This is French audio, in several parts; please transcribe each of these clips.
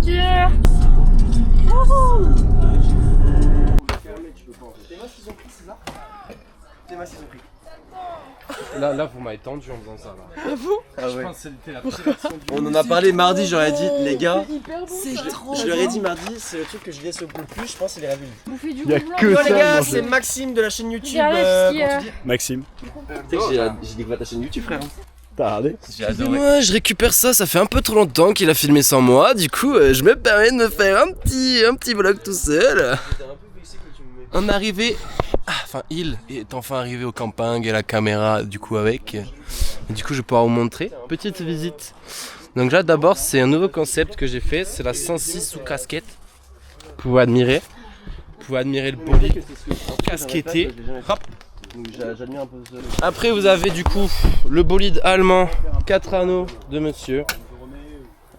voiture. Là, vous m'avez tendu en faisant ça. Là. Ah ouais. Je pense que c'était la pire version du On en a parlé mardi, j'aurais dit, les gars, C'est trop je leur ai dit mardi, c'est le truc que je laisse le plus, je pense, c'est les raviolis. Bouffer du Il y a rouge que blanc. Toi les ça, gars, manger. c'est Maxime de la chaîne YouTube. Regardez ce qu'il y a. comment tu dis Maxime, Tu sais que j'ai découvert ta chaîne YouTube, frère. t'as regardé? J'ai adoré. Moi, je récupère ça, ça fait un peu trop longtemps qu'il a filmé sans moi, du coup, je me permets de me faire un petit vlog tout seul. On est arrivé, enfin il est enfin arrivé au camping et la caméra du coup avec. Et du coup je vais pouvoir vous montrer. Petite visite. Donc là d'abord c'est un nouveau concept que j'ai fait, c'est la 106 sous casquette. Vous pouvez admirer le bolide casquetté. Hop. Après vous avez du coup le bolide allemand 4 anneaux de monsieur.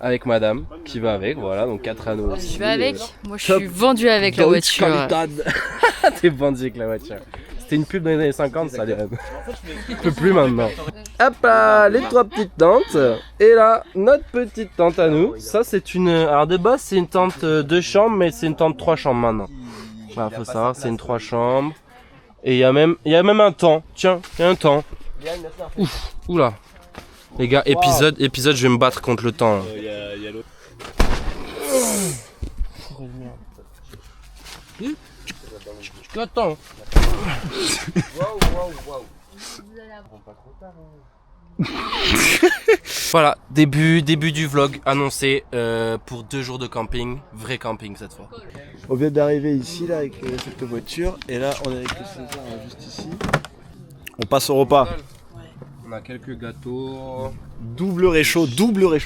Avec madame qui va avec, voilà, donc 4 anneaux. Je vais avec. Moi, je suis vendue avec la voiture. T'es vendu avec la voiture. C'était une pub dans les années 50, ça, les rêves. Je peux plus maintenant. Hop là, les 3 petites tentes. Et là, notre petite tente à nous. Ça, c'est une. Alors, de base, c'est une tente 2 chambres, mais c'est une tente 3 chambres maintenant. Voilà, faut savoir, c'est une 3 chambres. Et il y a même un temps. Tiens, il y a un temps. Ouf, oula. Les gars, épisode, je vais me battre contre le temps. Attends. Voilà, début du vlog annoncé pour 2 jours de camping, vrai camping cette fois. On vient d'arriver ici là avec cette voiture et là on est avec le César juste ici. On passe au repas. On a quelques gâteaux. Double réchaud. Double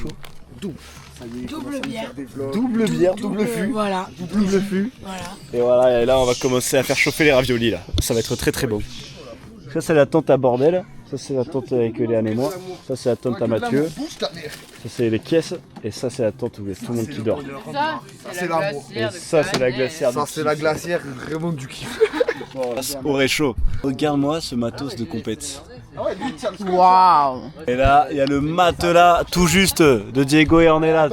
bière. Double bière, double fût. Voilà. Double fût. Voilà. Et voilà, et là on va commencer à faire chauffer les raviolis là. Ça va être très très beau. Ça c'est la tente à bordel. Ça c'est la tente avec Léane et moi. Ça c'est la tente à Mathieu. Ça c'est les caisses. Et ça c'est la tente où il y a tout le monde qui dort. Ça, c'est l'amour. Et ça c'est la glacière. Ça, c'est la glacière vraiment du kiff. Au réchaud. Regarde-moi ce matos de compète. waouh. Et là, il y a le matelas tout juste de Diego et Ornella,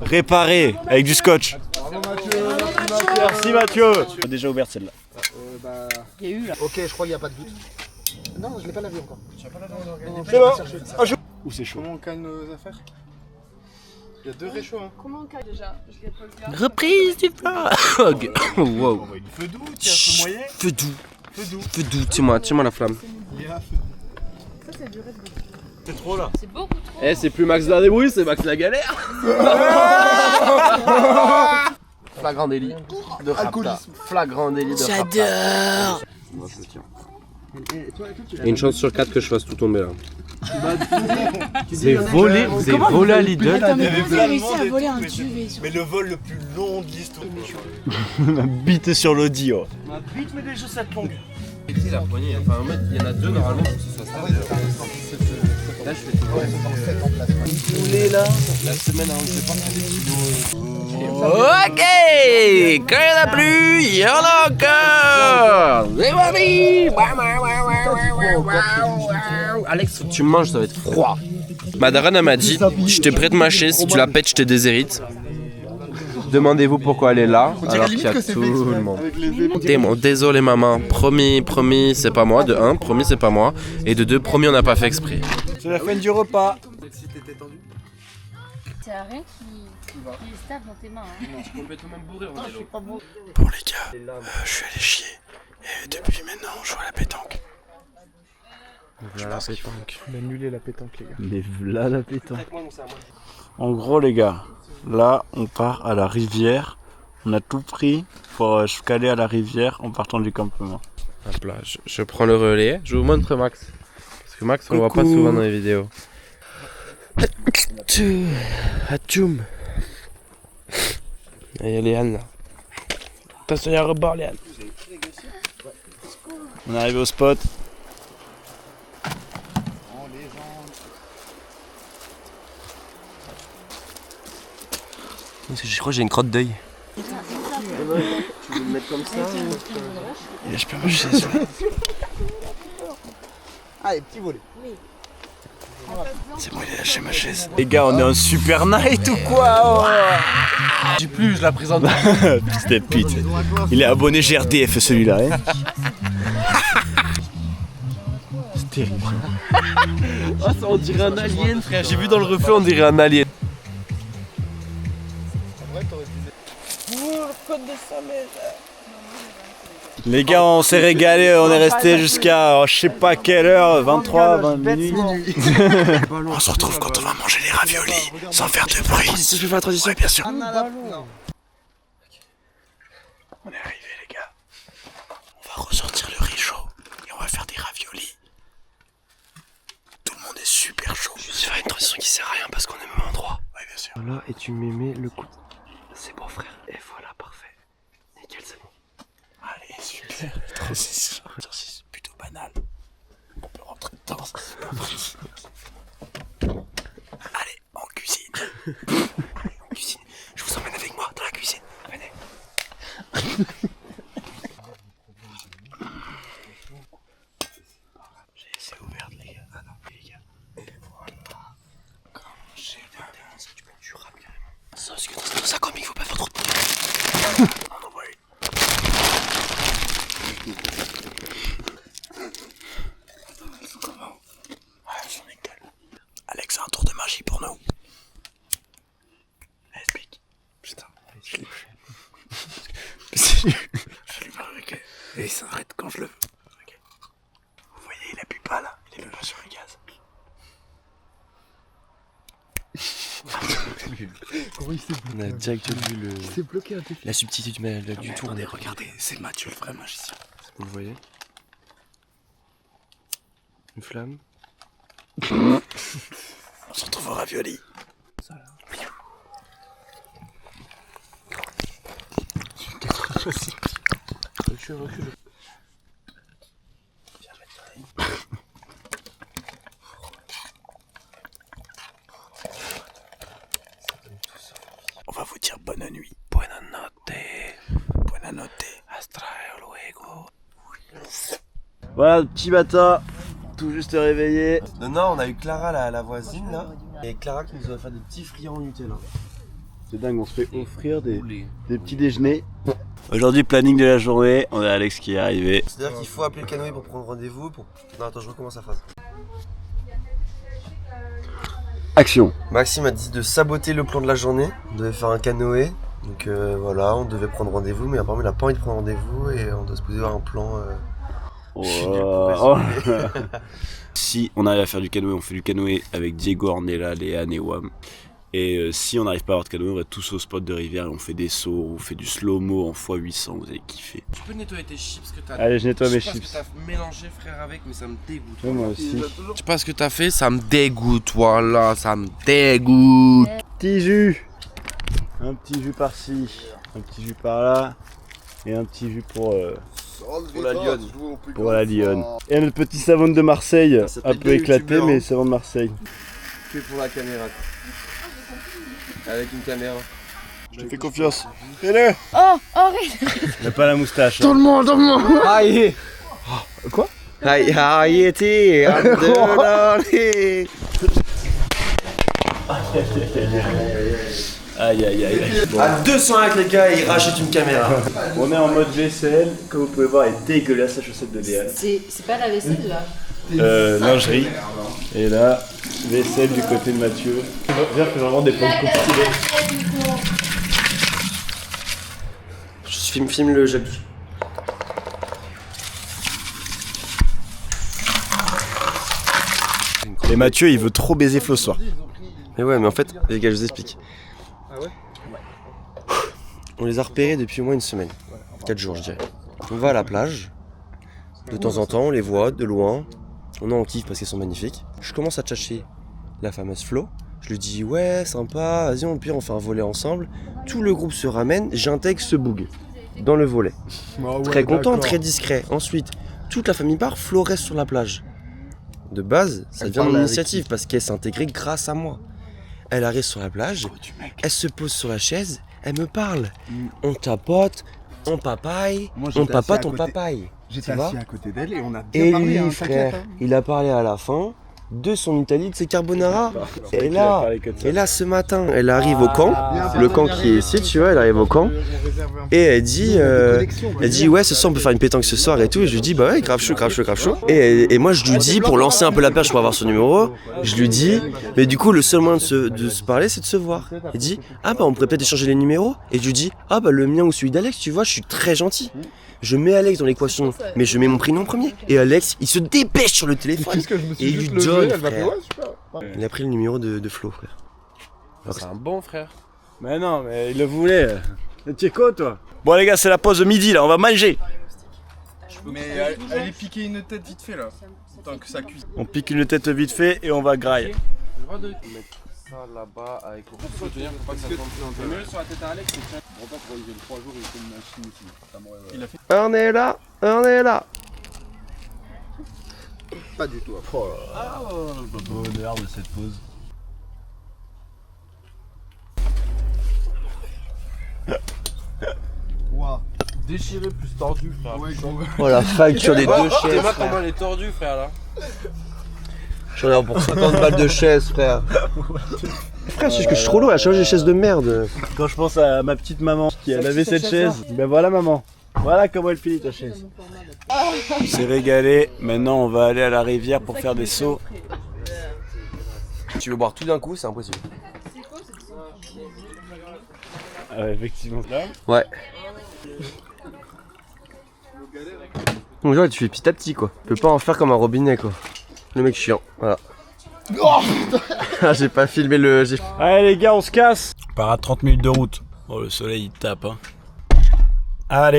réparé avec du scotch. Merci Mathieu. On a déjà ouvert celle-là. Il y a eu là. Ok, je crois qu'il n'y a pas de doute. Non, je l'ai pas lavé encore. C'est bon. Où c'est chaud. Comment on calme nos affaires? Il y a 2 réchauds. Hein. Comment on caille déjà? Je l'ai pas le gars. Reprise du vlog. Wow. Feu doux, tiens, feu moyen. Feu doux, tiens-moi la flamme. Ça, c'est du Red Bull. C'est trop là. C'est beaucoup trop. Eh, c'est plus Max la débrouille, c'est Max la galère. Flagrant délit de rapta. Flagrant délit de rapta. J'adore. Il y a une chance sur 4 que je fasse tout tomber là. Vous avez volé à Lidl. Attends, mais comment vous avez réussi à voler un duvet? Mais le vol le plus long de l'histoire. Ma bite sur l'audio. Ma bite mais des chaussettes longues. La poignée, enfin en fait, il y en a 2 normalement pour que ce soit stable. Là je fais tout. Poulet là. La semaine avant que je parte, il y a des kilos. Ok, quand il n'y en a plus, il y en a encore. C'est parti. Alex, faut que tu manges, ça va être froid. Ma daronne m'a dit, je te prête ma chaise, si tu la pètes, je te déshérite. Demandez-vous pourquoi elle est là, alors qu'il y a tout le monde. Désolé maman, promis c'est pas moi, de 1, promis c'est pas moi, et de 2, promis on n'a pas fait exprès. C'est la fin du repas. T'as rien qui est stable dans tes mains. Hein. Je suis complètement bourré, on est là. Bon les gars, je suis allé chier. Et depuis maintenant, on joue à la pétanque. Voilà la pétanque. On a annulé la pétanque, les gars. Mais voilà la pétanque. En gros les gars, là on part à la rivière. On a tout pris pour se caler à la rivière en partant du campement. Hop là, je prends le relais. Je vous montre Max. Parce que Max, on le voit pas souvent dans les vidéos. Atchoum. Il y a Léane là. Attention, il y a un rebord, Léane. On est arrivé au spot. Je crois que j'ai une crotte d'œil. Tu veux le mettre comme ça ou... Et je peux ma chaise. Allez, petit volet. C'est bon, il a lâché ma chaise. Les gars, on est en super night ou quoi? J'ai plus, je la présente. C'était pute. Il est abonné GRDF celui-là. Hein. C'est terrible. Oh, ça on dirait un alien, frère. J'ai vu dans le reflet, on dirait un alien. Les gars, on s'est régalé, on est resté jusqu'à je sais pas quelle heure, 23, 20 minutes. On se retrouve quand on va manger les raviolis, sans faire de bruit. Je vais faire la transition. Ouais, bien sûr. On est arrivé, les gars. On va ressortir le riz chaud et on va faire des raviolis. Tout le monde est super chaud. Je vais faire une transition qui sert à rien parce qu'on est au même endroit. Ouais, bien sûr. Voilà, et tu m'aimais le coup. C'est bon, frère. Et voilà, parfait. Nickel, c'est bon. Allez, super. Exercice plutôt banal. On peut rentrer dedans. Allez, en cuisine. Allez, en cuisine. Je vous emmène avec moi dans la cuisine. Venez. J'ai laissé ouverte, les gars. Ah non, les gars. Voilà. Comment j'ai regardé ça, tu peux du rap carrément. Ça, parce que dans ça, comme il faut pas faire trop de. Non, non, ouais. Comment? Ouais, j'en ai gueule. Alex a un tour de magie pour nous. Explique. Putain, je l'ai fait. Je lui parle avec elle. Et il s'arrête quand je le veux. Okay. Vous voyez, il appuie pas là. Il est là sur le gaz. On a direct vu le... C'est bloqué un peu. la subtilité du tour. Regardez, regardez, c'est Mathieu le vrai magicien. Vous le voyez? Une flamme. On se retrouve au ravioli. Recule. On va vous dire bonne nuit. Buona notte. Buona notte. Hasta luego. Voilà, petit matin, tout juste réveillé. Non, on a eu Clara, la voisine, là. Et Clara qui nous a fait des petits friands au Nutella. C'est dingue, on se fait offrir des petits déjeuners. Aujourd'hui, planning de la journée, on a Alex qui est arrivé. C'est-à-dire qu'il faut appeler le canoë pour prendre rendez-vous. Non, attends, je recommence la phrase. Action. Maxime a dit de saboter le plan de la journée. On devait faire un canoë. Donc voilà, on devait prendre rendez-vous, mais apparemment il n'a pas envie de prendre rendez-vous et on doit se poser un plan. Si on arrive à faire du canoë, on fait du canoë avec Diego, Ornella, Léane et Wam. Et si on n'arrive pas à avoir de canoë, on va tous au spot de rivière et on fait des sauts, on fait du slow-mo en x800, vous allez kiffer. Tu peux nettoyer tes chips que t'as. Allez, je nettoie mes Je sais chips. pas ce que t'as mélangé, frère, avec, mais ça me dégoûte. Ouais, moi aussi. Je sais pas ce que t'as fait, ça me dégoûte, voilà, ça me dégoûte. Petit jus. Un petit jus par-ci, un petit jus par-là. Et un petit jus pour la lionne. pour la lionne. Et notre petit savon de Marseille, Ça un s'appelle peu des éclaté, youtubeurs, mais hein. savon de Marseille. Que pour la caméra. Avec une caméra. Je te fais confiance. Fais-le. Oh, arrête. Mais pas la moustache. Tout le monde. Aïe. Quoi? Aïe, aïe, t'es Aïe aïe aïe. Bon. À 200 avec les gars, il rachète une caméra. On est en mode vaisselle, comme vous pouvez voir, elle est dégueulasse la chaussette de Léane. C'est pas la vaisselle là. Lingerie. Et là, vaisselle du côté de Mathieu. Viens, fais vraiment des pommes compilées. Je filme le gel. Et Mathieu, il veut trop baiser Flo ce soir. Mais ouais, mais en fait, les gars, je vous explique. Ah ouais? On les a repérés depuis au moins une semaine. 4 jours, je dirais. On va à la plage. De temps en temps, on les voit de loin. On en kiffe parce qu'elles sont magnifiques. Je commence à tchatcher la fameuse Flo. Je lui dis ouais, sympa, vas-y, au pire, on fait un volet ensemble. Tout le groupe se ramène, j'intègre ce boug dans le volet. Très content, très discret. Ensuite, toute la famille part, Flo reste sur la plage. De base, ça vient de mon initiative parce qu'elle s'est intégrée grâce à moi. Elle arrive sur la plage, elle se pose sur la chaise, elle me parle. On tapote, on papaye, on papote, on papaye. J'étais Tu vois assis à côté d'elle et on a bien Et parlé, lui, hein, frère, t'inquiète, hein. il a parlé à la fin. de son Italie, de ses carbonara. Et qu'il a là, parlé que de ça. ce matin, elle arrive au camp, le camp qui est ici, tu vois, elle arrive au camp, et elle dit ouais, ce soir on peut faire une pétanque ce soir et tout, et je lui dis bah ouais, grave chaud. Et moi je lui dis, pour lancer un peu la perche pour avoir son numéro, je lui dis, mais du coup le seul moyen de se parler c'est de se voir. Elle dit, ah bah on pourrait peut-être échanger les numéros, et je lui dis, ah bah le mien ou celui d'Alex, tu vois, je suis très gentil. Je mets Alex dans l'équation, mais je mets mon prénom en premier. Et Alex, il se dépêche sur le téléphone. Et il lui donne, frère. Il a pris le numéro de Flo, frère. C'est un bon frère. Mais non, mais il le voulait. T'es con, toi. Bon, les gars, c'est la pause de midi, là, on va manger. Mais allez piquer une tête vite fait là, tant que ça cuise. On pique une tête vite fait et on va grailler. J'ai le droit de mettre ça là-bas avec le couteau, tenir pour pas que ça tombe plus un peu. Le mieux sur la tête à Alex, c'est ça. Bon, pas pour les 3 jours, il fait une machine ici. Ça m'aurait. Il a fait On est là. pas du tout. Oh le bonheur de cette pause. Waouh. Déchiré plus tordu, frère. Ouais, gros. Oh la facture des deux T'es chaises, pas frère. comment elle est tordue, frère là. J'en ai un pour 50 balles de chaises, frère. Frère, c'est que je suis trop lourd, elle a changé les chaises de merde. Quand je pense à ma petite maman qui avait cette chaise, ben voilà maman. Voilà comment elle finit ta chaise. On s'est régalé, maintenant on va aller à la rivière pour faire des sauts. Tu veux boire tout d'un coup, c'est impossible. Ah ouais, effectivement. Ouais. Donc genre, tu fais petit à petit, quoi. Tu peux pas en faire comme un robinet, quoi. Le mec chiant, voilà. J'ai pas filmé le... Allez les gars, on se casse. On part à 30 minutes de route. Oh le soleil il tape hein. Allez.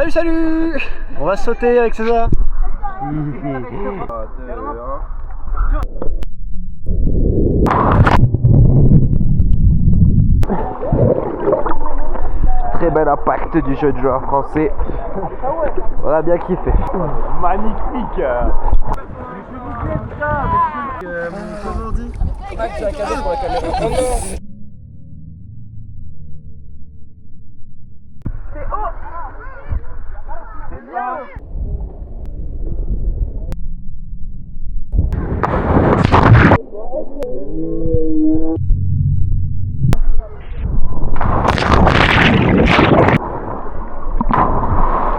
Salut. On va sauter avec César. Très bel impact du jeu de joueur français. On a bien kiffé. Magnifique. Comment on dit? Tu as cadeau pour la caméra.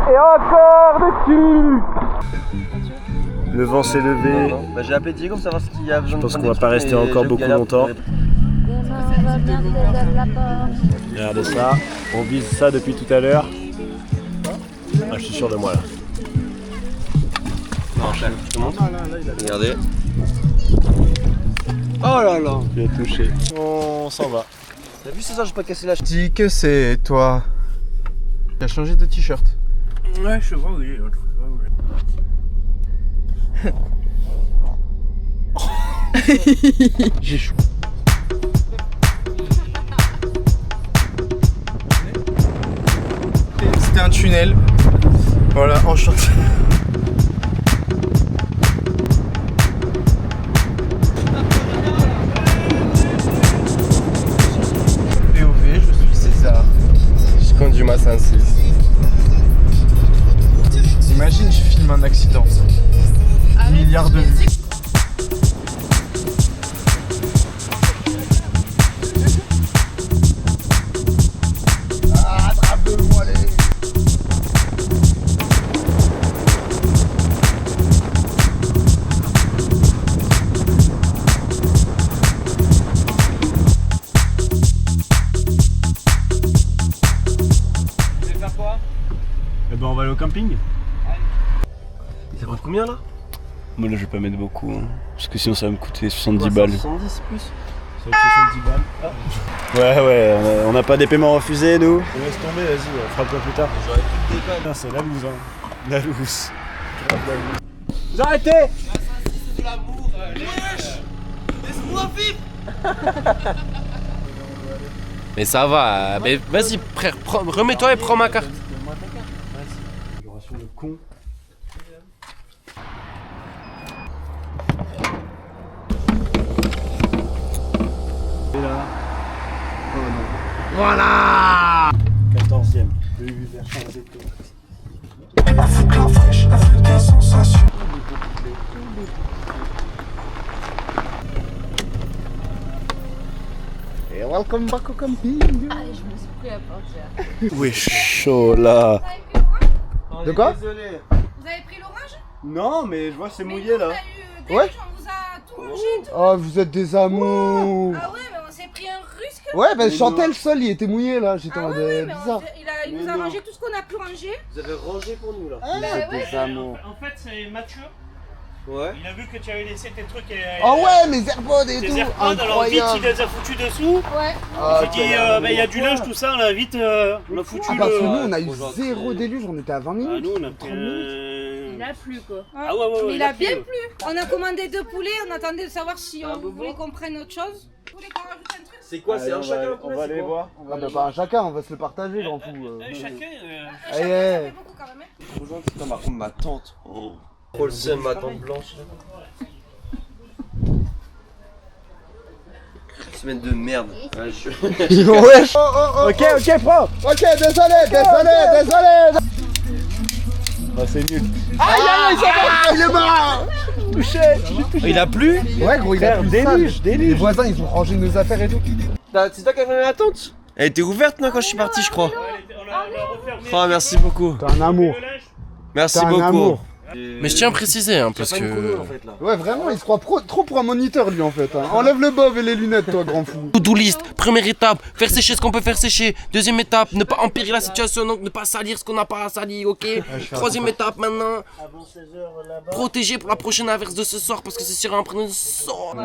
Et encore dessus. Le vent s'est levé. Bah, j'ai appelé Diego pour savoir ce qu'il y a besoin. Je pense qu'on va pas rester encore beaucoup longtemps. Regardez ça, on vise ça depuis tout à l'heure. Ah, je suis sûr de moi là. Non, chef, je te montre. Regardez. Oh là là. J'ai touché. On s'en va. T'as vu César, j'ai pas cassé la Dis que c'est toi. Tu as changé de t-shirt. Ouais, je vois, oui. J'ai chaud. C'était un tunnel. Voilà, enchanté. POV, je suis César. Je conduis ma 5-6. Imagine, je filme un accident. Milliards de vues. Eh ben on va aller au camping. Ça coûte combien là? Moi là je vais pas mettre beaucoup hein, parce que sinon ça va me coûter 70 balles. 70 plus. Ça va être 70 balles. Ah. Ouais, on n'a pas des paiements refusés, nous. Laisse tomber, vas-y, on fera quoi plus tard. Putain, c'est la loose, hein. La loose. Vous arrêtez! C'est de l'amour, laisse-moi vivre. Mais ça va, mais vas-y, frère, remets-toi et prends ma carte. Figuration de con. Et là. Oh non. Voilà! 14ème. Le U vers Champs-Élysées. Et welcome back au camping. Allez, je me suis pris à partir. Oui, chaud là. De quoi? Désolé. Vous avez pris l'orange? Non, mais je vois que c'est Mais mouillé nous, là. on a eu des Ouais. ruches, on vous a tout mangé et tout. Oh, vous êtes des amours. Ah ouais, mais on s'est pris un rusque. Ouais, bah je chantais le sol, il était mouillé là, j'étais en Ah mode ouais, mais bizarre. il nous a mangé tout ce qu'on a pu ranger. Vous avez rangé pour nous là. Bah ouais. Des amours. En fait, c'est Mathieu. Ouais. Il a vu que tu avais laissé tes trucs et. Oh ouais, mes AirPods et Tes tout. AirPods, alors vite, il les a foutus dessous. Ouais. Ah, J'ai dit, bah, il y a du linge, tout ça, là, vite, on a foutu Ah, parce que le. nous on a eu zéro déluge, on était à 20 Ah, minutes. nous, on a pris. Il a plu quoi. Ah, ouais, Mais il a bien plu. On a commandé 2 poulets, on attendait de savoir si on voulait qu'on prenne autre chose. Vous voulez qu'on rajoute un truc? C'est quoi? Allez, C'est un on chacun? va, on va aller voir. Ah bah pas un chacun, on va se le partager, grand fou. Chacun. Ça fait beaucoup quand même. Hein. Putain, par contre, ma tante. Oh. Trop le seum, ma tante blanche. Semaine de merde. Ouais, Wesh. Ok, prends. Ok, désolé. Ah, c'est nul. Il est mort. Il a plu? Ouais gros, il a Frère, plus de déluge, salle. déluge. Les voisins ils ont rangé nos affaires et tout. C'est toi qui as fait ma tante? Elle était ouverte non quand je suis parti je crois. On l'a refermé. Oh merci beaucoup. T'es un amour. Merci T'es un beaucoup. amour. Mais je tiens à préciser hein, parce que... Ouais vraiment, il se croit trop pour un moniteur lui en fait. Hein. Enlève le bob et les lunettes toi grand fou. To-do list, première étape, faire sécher ce qu'on peut faire sécher. Deuxième étape, ne pas empirer la situation, donc ne pas salir ce qu'on n'a pas à salir, ok? Troisième étape maintenant, protéger pour la prochaine averse de ce soir parce que c'est sur un prénom de sort.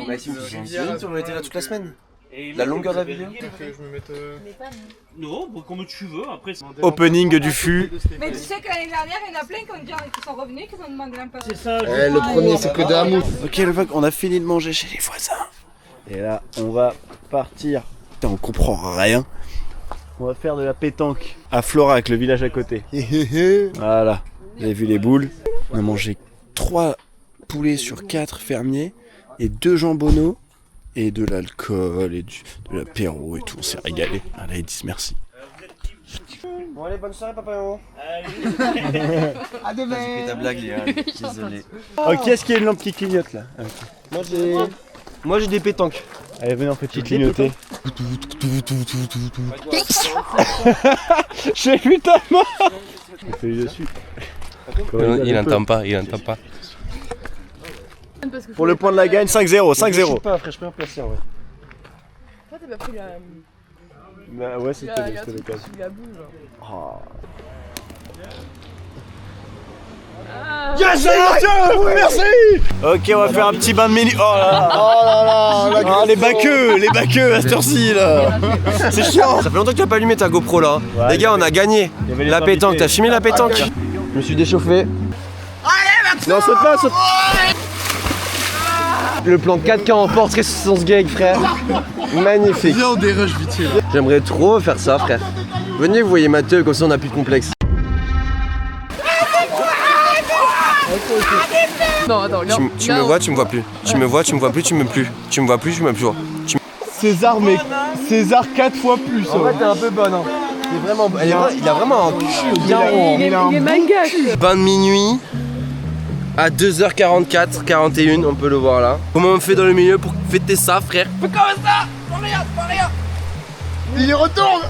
Maxime, on était là toute la semaine. Et La longueur de la vidéo. Non, comme tu veux, après. Opening du fût. Mais tu sais que l'année dernière, il y en a plein qui sont revenus, qui ont demandé un peu. C'est ça, Eh, le premier c'est que de l'amour. Ok, le fuck, on a fini de manger chez les voisins. Et là, on va partir. Putain, on comprend rien. On va faire de la pétanque à Florac, le village à côté. Voilà, vous avez vu les boules. On a mangé 3 poulets sur 4 fermiers et 2 jambonneaux et de l'alcool et de l'apéro et tout. On s'est régalé. Ah, là, ils disent merci. Bon allez, bonne soirée papa. À demain. Ta blague les gars, désolé. Ok, est-ce qu'il y a une lampe qui clignote là? Moi j'ai des pétanques. Allez, venez, on fait clignoter. J'ai vu ta main. On fait dessus. Il entend pas, il entend pas. Pour le point de la gagne, 5-0, 5-0. Pas frère, je peux en placer ouais. Toi t'as pas pris la. Bah ouais, c'était l'occasion. La boule. Yes, merci. Ok, on va faire un petit bain de minuit. Oh là là. Ah, les baqueux à cette heure-ci là. C'est chiant. Ça fait longtemps que tu n'as pas allumé ta GoPro là. Ouais, les gars, on a gagné. y avait les La pétanque, invités. t'as filmé la pétanque? Je me suis déchauffé. Non, saute pas, saute. Le plan 4K en portrait sans ce gag, frère. Magnifique. Viens on dérush vite fait là. J'aimerais trop faire ça, frère. Venez, vous voyez Mathieu, comme ça on a plus de complexe. Non, attends, Tu me vois, tu me vois plus. Tu me vois, tu me vois plus, tu me plus. Tu me vois plus, tu me plus. César mais César 4 fois plus. En fait, t'es un peu bonne, hein. C'est vraiment, il a vraiment un cul bien rond. Il est manga. Bain de minuit à 2h44, 41, on peut le voir là. Comment on fait dans le milieu pour fêter ça, frère? Fais comme ça! Pas rien! Il y retourne.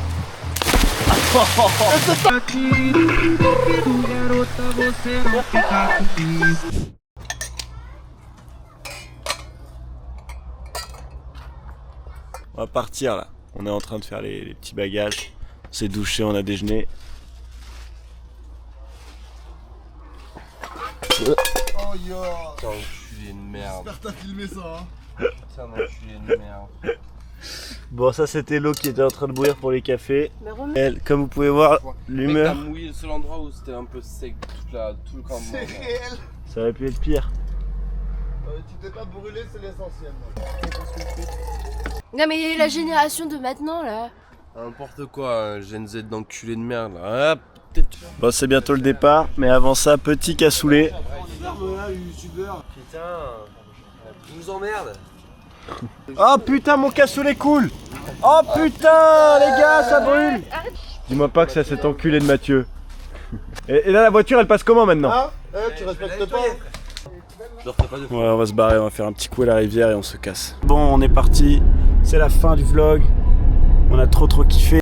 On va partir là. On est en train de faire les petits bagages. On s'est douché, on a déjeuné. Oh yo. Putain, enculé de merde. J'espère que t'as filmé ça hein. Putain d'enculé de merde. Bon, ça c'était l'eau qui était en train de bouillir pour les cafés. Elle, comme vous pouvez voir, Mec, l'humeur, t'as mouillé le seul endroit où c'était un peu sec, tout le campement. C'est réel. ça aurait pu être pire. Tu t'es pas brûlé, c'est l'essentiel. Non mais la génération de maintenant là. N'importe quoi, Gen Z d'enculé de merde là. Ah, peut-être. Bon, c'est bientôt le départ, mais avant ça, petit cassoulet. Putain, tu nous emmerdes. Oh putain, mon cassoulet coule. Oh putain, les gars, ça brûle. Dis-moi pas que c'est cet enculé de Mathieu. Et là, la voiture, elle passe comment maintenant? Ah, tu respectes pas. Ouais, on va se barrer, on va faire un petit coup à la rivière et on se casse. Bon, on est parti, c'est la fin du vlog. On a trop kiffé.